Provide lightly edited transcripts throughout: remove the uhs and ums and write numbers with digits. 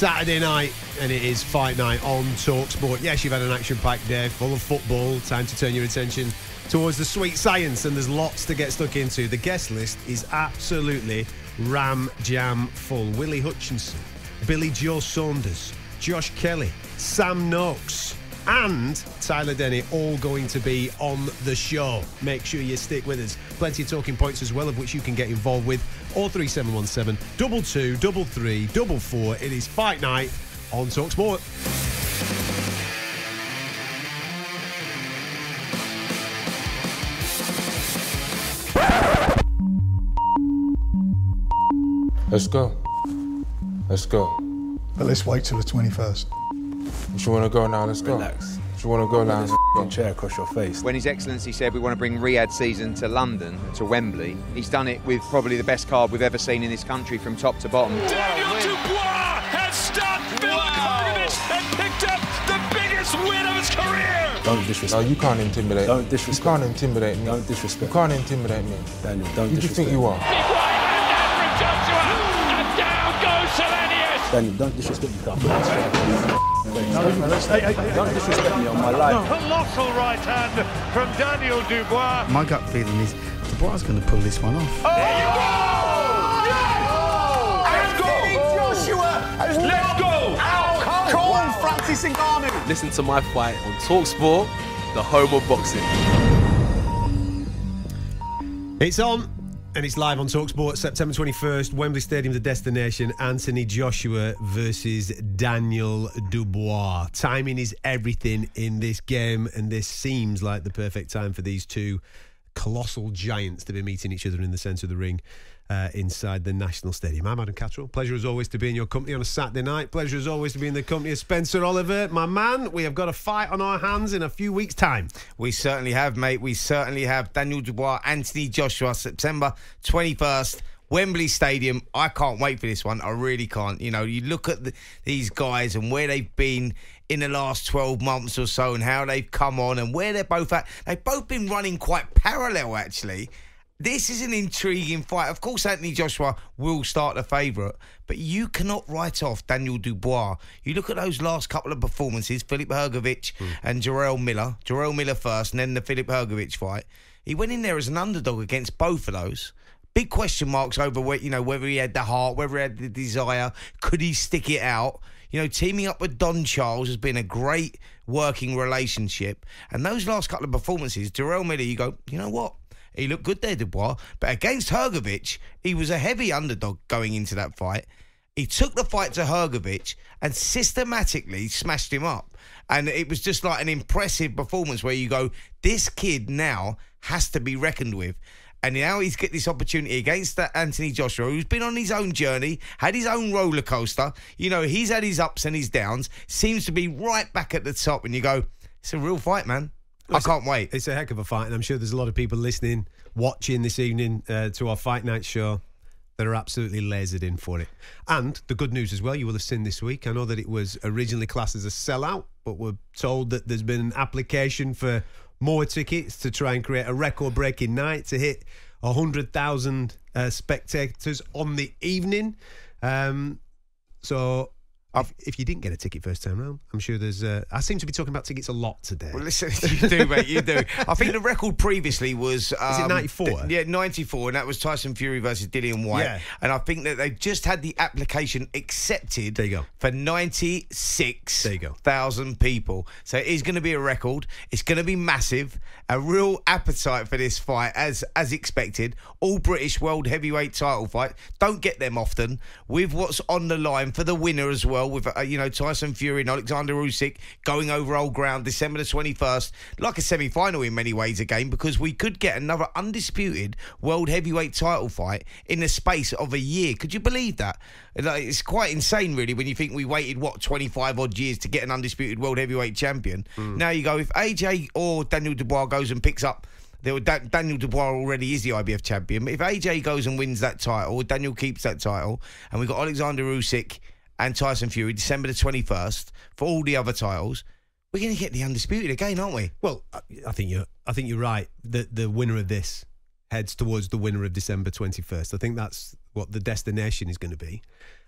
Saturday night, and it is fight night on talkSPORT. Yes, you've had an action-packed day full of football. Time to turn your attention towards the sweet science, and there's lots to get stuck into. The guest list is absolutely ram-jam full. Willie Hutchinson, Billy Joe Saunders, Josh Kelly, Sam Noakes, and Tyler Denny, all going to be on the show. Make sure you stick with us. Plenty of talking points as well, of which you can get involved with. 03717 22 33 44. It is fight night on talkSPORT. Let's go. Let's go. But let's wait till the 21st. You want to go now? Let's go. Relax. You want to go now? Let's go. Chair across your face. When His Excellency said we want to bring Riyadh season to London, to Wembley, he's done it with probably the best card we've ever seen in this country from top to bottom. Daniel Dubois has stopped Bill Kovic and picked up the biggest win of his career. Don't disrespect. No, you can't intimidate. Don't disrespect. You can't intimidate me. Don't disrespect. You can't intimidate me. Daniel, don't You disrespect. think you are? Big right hand down from Joshua, and down goes Selenius. Daniel, don't disrespect me. Don't disrespect me on my life. Colossal right hand from Daniel Dubois. My gut feeling is Dubois is going to pull this one off. There you go! Let's go! Listen to my fight on talkSPORT, the home of boxing. It's on, and it's live on talkSPORT, September 21st, Wembley Stadium, the destination. Anthony Joshua versus Daniel Dubois. Timing is everything in this game, and this seems like the perfect time for these two colossal giants to be meeting each other in the centre of the ring inside the National Stadium. I'm Adam Catterall. Pleasure as always to be in your company on a Saturday night. Pleasure as always to be in the company of Spencer Oliver. My man, we have got a fight on our hands in a few weeks' time. We certainly have, mate. We certainly have. Daniel Dubois, Anthony Joshua, September 21st, Wembley Stadium. I can't wait for this one. I really can't. You know, you look at these guys and where they've been in the last 12 months or so and how they've come on and where they're both at. They've both been running quite parallel, actually. This is an intriguing fight. Of course, Anthony Joshua will start the favourite, but you cannot write off Daniel Dubois. You look at those last couple of performances, Filip Hrgović and Jarrell Miller. Jarrell Miller first and then the Filip Hrgović fight. He went in there as an underdog against both of those. Big question marks over whether he had the heart, whether he had the desire. Could he stick it out? You know, teaming up with Don Charles has been a great working relationship. And those last couple of performances, Jarrell Miller, you go, you know what? He looked good there, Dubois. But against Hrgović, he was a heavy underdog going into that fight. He took the fight to Hrgović and systematically smashed him up. And it was just like an impressive performance where you go, this kid now has to be reckoned with. And now he's got this opportunity against that Anthony Joshua, who's been on his own journey, had his own roller coaster. You know, he's had his ups and his downs, seems to be right back at the top. And you go, it's a real fight, man. I can't wait. It's a heck of a fight, and I'm sure there's a lot of people listening, watching this evening to our Fight Night show that are absolutely lasered in for it. And the good news as well, you will have seen this week, I know that it was originally classed as a sellout, but we're told that there's been an application for more tickets to try and create a record-breaking night to hit 100,000 spectators on the evening. So if you didn't get a ticket first time round, I'm sure there's... I seem to be talking about tickets a lot today. Well, listen, you do, mate, you do. I think the record previously was... Is it 94? Yeah, 94, and that was Tyson Fury versus Dillian White. Yeah. And I think that they've just had the application accepted there you go. For 96,000 people. So it is going to be a record. It's going to be massive. A real appetite for this fight, as expected. All British World Heavyweight title fight. Don't get them often. With what's on the line for the winner as well, with Tyson Fury and Alexander Usyk going over old ground December the 21st, like a semi-final in many ways again, because we could get another undisputed world heavyweight title fight in the space of a year. Could you believe that? It's quite insane, really, when you think we waited 25 odd years to get an undisputed world heavyweight champion. Now you go, if AJ or Daniel Dubois goes and picks up, Daniel Dubois already is the IBF champion, but if AJ goes and wins that title, or Daniel keeps that title, and we've got Alexander Usyk and Tyson Fury, December the 21st, for all the other titles, we're going to get the undisputed again, aren't we? Well, I think you're right. The winner of this heads towards the winner of December 21st. I think that's what the destination is going to be.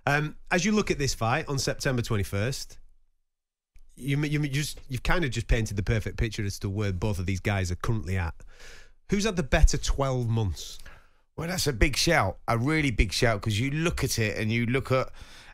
As you look at this fight on September 21st, you've kind of just painted the perfect picture as to where both of these guys are currently at. Who's had the better 12 months? Well, that's a big shout, a really big shout, because you look at it and you look at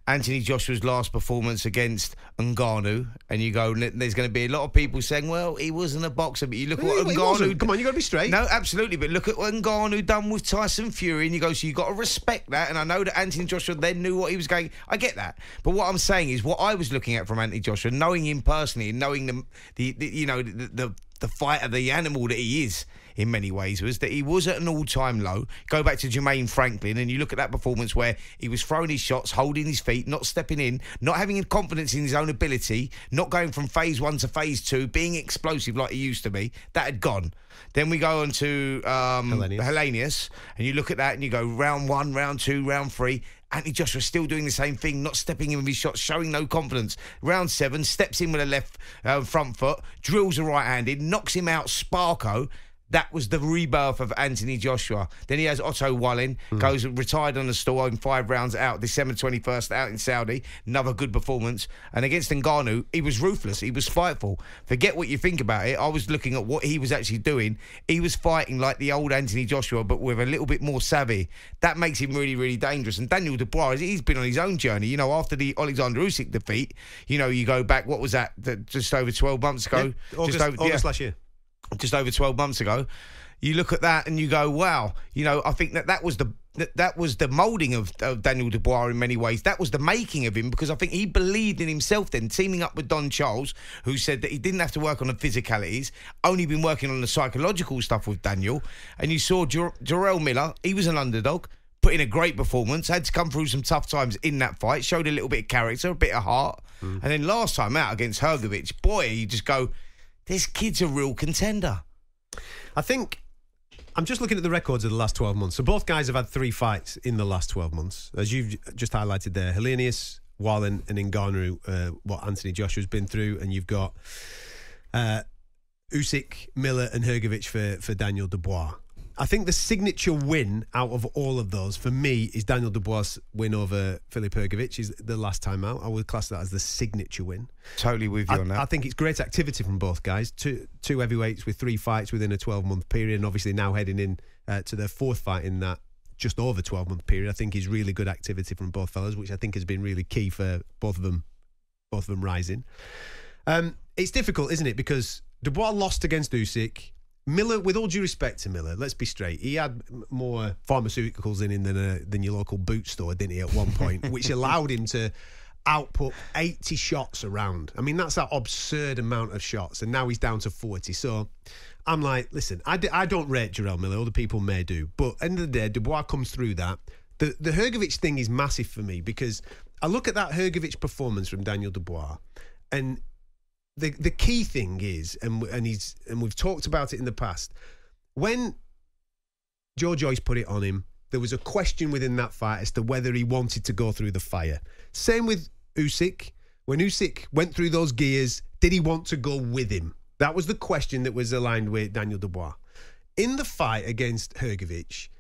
Anthony Joshua's last performance against Ngannou, and you go, there's going to be a lot of people saying, well, he wasn't a boxer, but you look at what Ngannou... Come on, you got to be straight. No, absolutely, but look at what Ngannou done with Tyson Fury, and you go, so you got to respect that, and I know that Anthony Joshua then knew what he was going... I get that, but what I'm saying is, what I was looking at from Anthony Joshua, knowing him personally, and knowing the fighter, the animal that he is, in many ways, was that he was at an all-time low. Go back to Jermaine Franklin, and you look at that performance where he was throwing his shots, holding his feet, not stepping in, not having confidence in his own ability, not going from phase 1 to phase 2, being explosive like he used to be. That had gone. Then we go on to Helenius, and you look at that and you go round 1, round 2, round 3. Anthony Joshua still doing the same thing, not stepping in with his shots, showing no confidence. Round 7, steps in with a left front foot, drills a right-handed, knocks him out, Sparko. That was the rebirth of Anthony Joshua. Then he has Otto Wallin, goes retired on the stool in 5 rounds out, December 21st, out in Saudi. Another good performance. And against Ngannou, he was ruthless. He was fightful. Forget what you think about it. I was looking at what he was actually doing. He was fighting like the old Anthony Joshua, but with a little bit more savvy. That makes him really, really dangerous. And Daniel Dubois, he's been on his own journey. You know, after the Alexander Usyk defeat, you know, you go back, what was that? Just over 12 months ago? Yeah, August last year. Just over 12 months ago, you look at that and you go, wow, you know, I think that was the moulding of Daniel Dubois in many ways. That was the making of him, because I think he believed in himself then, teaming up with Don Charles, who said that he didn't have to work on the physicalities, only been working on the psychological stuff with Daniel. And you saw Jarrell Miller, he was an underdog, put in a great performance, had to come through some tough times in that fight, showed a little bit of character, a bit of heart. And then last time out against Hrgović, boy, you just go, this kid's a real contender. I think I'm just looking at the records of the last 12 months. So both guys have had 3 fights in the last 12 months. As you've just highlighted there, Helenius, Wallin and Ngannou, what Anthony Joshua's been through. And you've got Usyk, Miller and Hrgović for Daniel Dubois. I think the signature win out of all of those, for me, is Daniel Dubois' win over Filip Hrgović. Is the last time out. I would class that as the signature win. Totally with you on that. I think it's great activity from both guys. Two heavyweights with 3 fights within a 12-month period, and obviously now heading in to their 4th fight in that just over 12-month period. I think is really good activity from both fellas, which I think has been really key for both of them rising. It's difficult, isn't it? Because Dubois lost against Usyk. Miller, with all due respect to Miller, let's be straight, he had more pharmaceuticals in him than your local boot store, didn't he, at one point, which allowed him to output 80 shots a round. I mean, that's that absurd amount of shots, and now he's down to 40. So I'm like, listen, I don't rate Jarrell Miller, other people may do, but at the end of the day, Dubois comes through that. The Hrgović thing is massive for me, because I look at that Hrgović performance from Daniel Dubois, and the key thing is, and we've talked about it in the past, when Joe Joyce put it on him, there was a question within that fight as to whether he wanted to go through the fire. Same with Usyk. When Usyk went through those gears, did he want to go with him? That was the question that was aligned with Daniel Dubois. In the fight against Hrgović,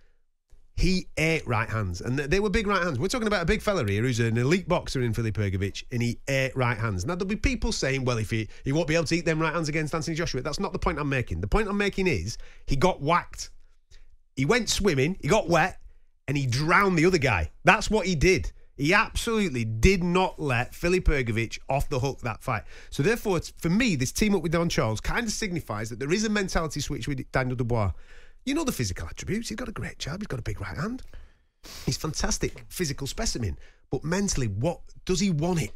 he ate right hands, and they were big right hands. We're talking about a big fella here who's an elite boxer in Filip Hrgović, and he ate right hands. Now, there'll be people saying, well, if he won't be able to eat them right hands against Anthony Joshua. That's not the point I'm making. The point I'm making is he got whacked. He went swimming, he got wet, and he drowned the other guy. That's what he did. He absolutely did not let Filip Hrgović off the hook that fight. So therefore, for me, this team up with Don Charles kind of signifies that there is a mentality switch with Daniel Dubois. You know the physical attributes. He's got a great jab. He's got a big right hand. He's fantastic physical specimen. But mentally, what does he want it?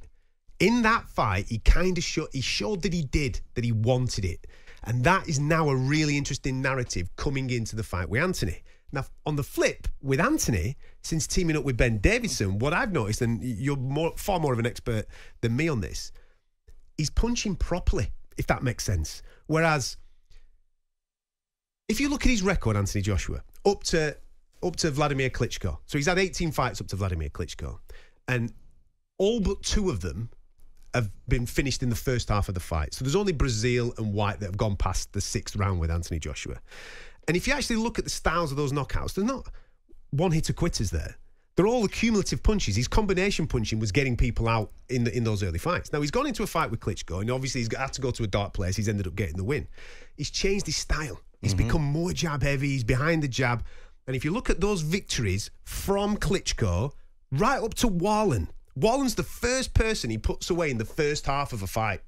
In that fight, he kind of showed that he did, that he wanted it. And that is now a really interesting narrative coming into the fight with Anthony. Now, on the flip, with Anthony, since teaming up with Ben Davison, what I've noticed, and you're far more of an expert than me on this, he's punching properly, if that makes sense. Whereas, if you look at his record, Anthony Joshua, up to Vladimir Klitschko. So he's had 18 fights up to Vladimir Klitschko. And all but 2 of them have been finished in the first half of the fight. So there's only Brazil and White that have gone past the 6th round with Anthony Joshua. And if you actually look at the styles of those knockouts, they're not one-hitter quitters there. They're all accumulative punches. His combination punching was getting people out in those early fights. Now, he's gone into a fight with Klitschko, and obviously he's had to go to a dark place. He's ended up getting the win. He's changed his style. He's become more jab heavy. He's behind the jab. And if you look at those victories from Klitschko right up to Wallen, Wallen's the first person he puts away in the first half of a fight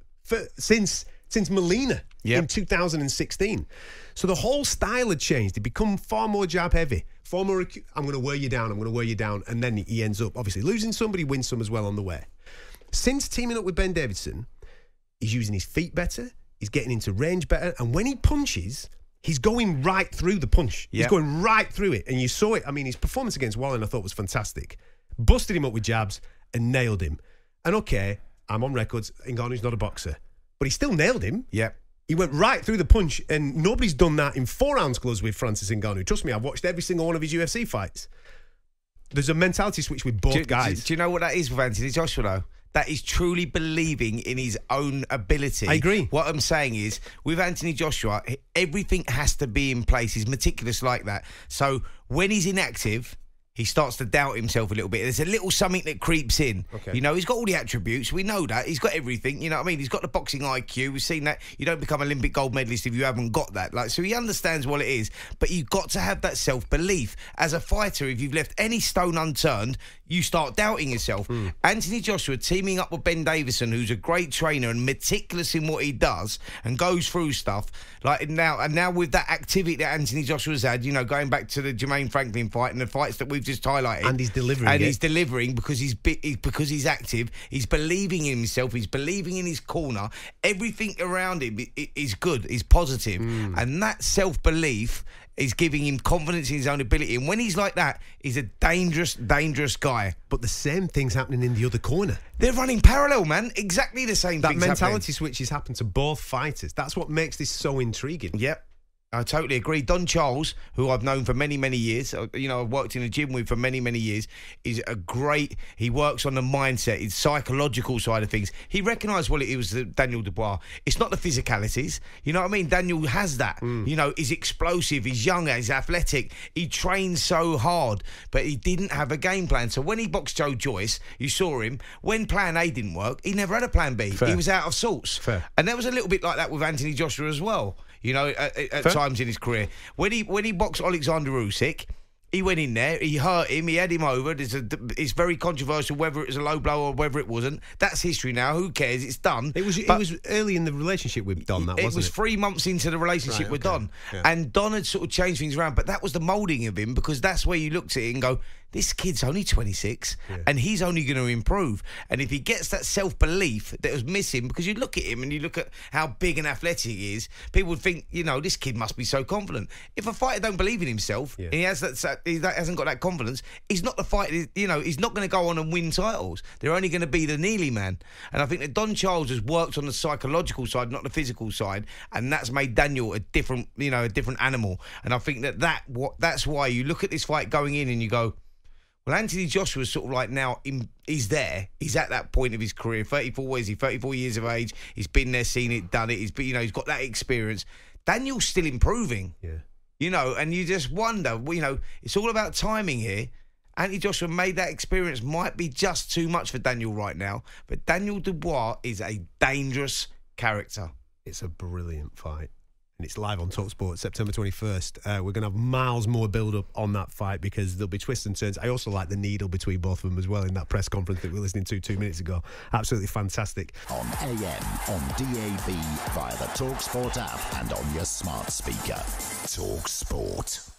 since Molina in 2016. So the whole style had changed. He'd become far more jab heavy, far more, I'm going to wear you down, I'm going to wear you down. And then he ends up obviously losing some, but he wins some as well on the way. Since teaming up with Ben Davison, he's using his feet better, he's getting into range better, and when he punches, he's going right through the punch. He's going right through it. And you saw it. I mean, his performance against Wallen I thought was fantastic. Busted him up with jabs and nailed him. And okay, I'm on records, Ngannou's not a boxer, but he still nailed him. Yeah. He went right through the punch, and nobody's done that in 4-ounce gloves with Francis Ngannou. Trust me, I've watched every single one of his UFC fights. There's a mentality switch with both guys. Do you know what that is with Anthony Joshua, though? That is truly believing in his own ability. I agree. What I'm saying is, with Anthony Joshua, everything has to be in place. He's meticulous like that. So when he's inactive, he starts to doubt himself a little bit. There's a little something that creeps in. Okay. You know, he's got all the attributes. We know that. He's got everything. You know what I mean? He's got the boxing IQ. We've seen that. You don't become Olympic gold medalist if you haven't got that. Like, so he understands what it is. But you've got to have that self-belief. As a fighter, if you've left any stone unturned, you start doubting yourself. Anthony Joshua teaming up with Ben Davison, who's a great trainer and meticulous in what he does and goes through stuff. Like now with that activity that Anthony Joshua's had, you know, going back to the Jermaine Franklin fight and the fights that we've just highlighted. And he's delivering And he's delivering because because he's active. He's believing in himself. He's believing in his corner. Everything around him is good. He's positive. And that self-belief is giving him confidence in his own ability. And when he's like that, he's a dangerous, dangerous guy. But the same thing's happening in the other corner. They're running parallel, man. Exactly the same thing. That mentality switch has happened to both fighters. That's what makes this so intriguing. Yep. I totally agree. Don Charles, who I've known for many, many years, you know, I've worked in a gym with for many, many years, is a great, he works on the mindset, his psychological side of things. He recognised what it was Daniel Dubois. It's not the physicalities. You know what I mean? Daniel has that. You know, he's explosive, he's younger, he's athletic. He trains so hard, but he didn't have a game plan. So when he boxed Joe Joyce, you saw him, when plan A didn't work, he never had a plan B. Fair. He was out of sorts. Fair. And there was a little bit like that with Anthony Joshua as well. You know, at times in his career. When he boxed Alexander Usyk, he went in there, he hurt him, he had him over. It's very controversial whether it was a low blow or whether it wasn't. That's history now. Who cares? It's done. It was early in the relationship with Don, that wasn't it? It was 3 months into the relationship with Don. Yeah. And Don had sort of changed things around, but that was the moulding of him, because that's where you looked at it and go, this kid's only 26 and he's only going to improve. And if he gets that self-belief that was missing, because you look at him and you look at how big and athletic he is, people would think, you know, this kid must be so confident. If a fighter don't believe in himself and he hasn't got that confidence, he's not the fighter, you know, he's not going to go on and win titles. They're only going to be the nearly man. And I think that Don Charles has worked on the psychological side, not the physical side, and that's made Daniel a different, you know, a different animal. And I think that's why you look at this fight going in and you go, well, Anthony Joshua's sort of like now, he's there. He's at that point of his career. 34 years of age. He's been there, seen it, done it. He's got that experience. Daniel's still improving. Yeah. You know, and you just wonder, you know, it's all about timing here. Anthony Joshua made that experience might be just too much for Daniel right now. But Daniel Dubois is a dangerous character. It's a brilliant fight. And it's live on talkSPORT, September 21st. We're going to have miles more build-up on that fight because there'll be twists and turns. I also like the needle between both of them as well in that press conference that we were listening to 2 minutes ago. Absolutely fantastic. On AM, on DAB, via the talkSPORT app and on your smart speaker. talkSPORT.